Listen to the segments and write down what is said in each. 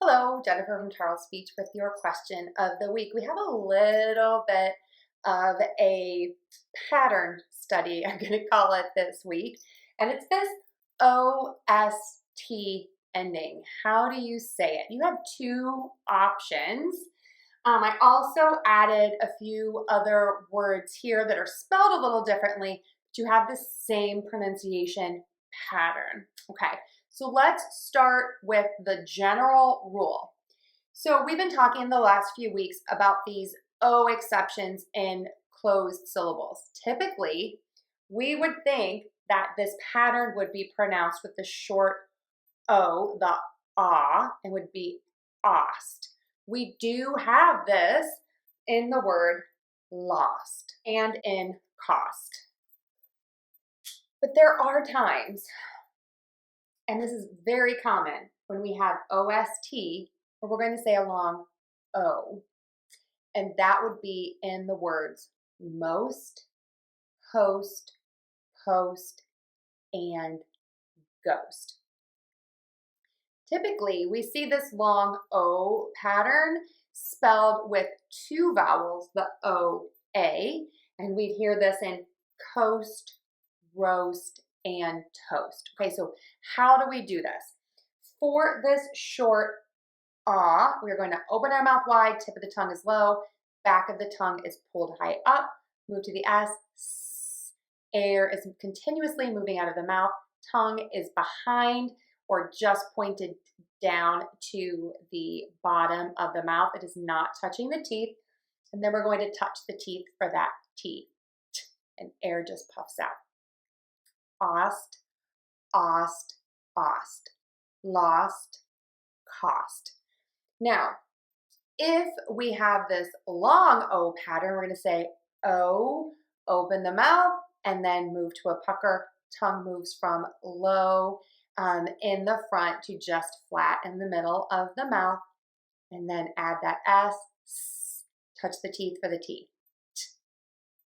Hello, Jennifer from Tarle Speech with your question of the week. We have a little bit of a pattern study, I'm going to call it this week, and it's this OST ending. How do you say it? You have two options. I also added a few other words here that are spelled a little differently, but you have the same pronunciation pattern. Okay, so let's start with the general rule. So we've been talking the last few weeks about these O exceptions in closed syllables. Typically, we would think that this pattern would be pronounced with the short O, the ah, and would be oust. We do have this in the word lost and in cost. But there are times, and this is very common, when we have OST, where we're going to say a long O. And that would be in the words moʊst, hoʊst, poʊst, and goʊst. Typically, we see this long O pattern spelled with two vowels, the O-A, and we'd hear this in koʊst, roast, and toast. Okay, so how do we do this? For this short ah, we're going to open our mouth wide, tip of the tongue is low, back of the tongue is pulled high up, move to the S, air is continuously moving out of the mouth, tongue is behind or just pointed down to the bottom of the mouth. It is not touching the teeth. And then we're going to touch the teeth for that T, and air just puffs out. Oust, ost, ost, lɔst, kɑst. Now, if we have this long O pattern, we're going to say O, open the mouth, and then move to a pucker. Tongue moves from low in the front to just flat in the middle of the mouth, and then add that S, touch the teeth for the T.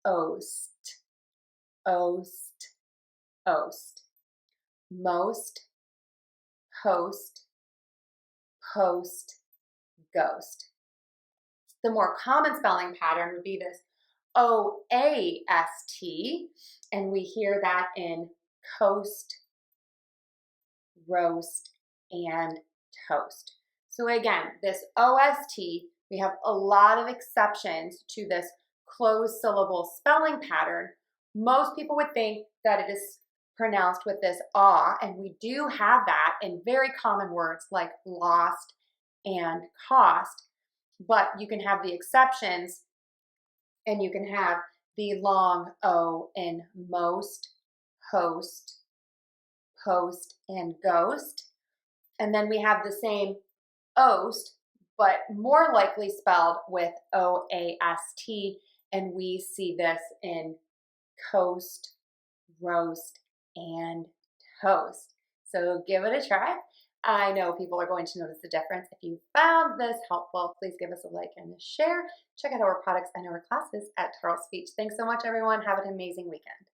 Oast, oast, oast, moʊst, hoʊst, poʊst, goʊst. The more common spelling pattern would be this O-A-S-T, and we hear that in koʊst, roast, and toast. So again, this OST, we have a lot of exceptions to this closed syllable spelling pattern. Most people would think that it is pronounced with this ah, and we do have that in very common words like lost and cost, but you can have the exceptions and you can have the long O in moʊst, hoʊst, poʊst, and goʊst. And then we have the same oast, but more likely spelled with O-A-S-T, and we see this in koʊst, roast, and toast. So give it a try. I know people are going to notice the difference. If you found this helpful, please give us a like and a share. Check out our products and our classes at Tarle Speech. Thanks so much, everyone. Have an amazing weekend.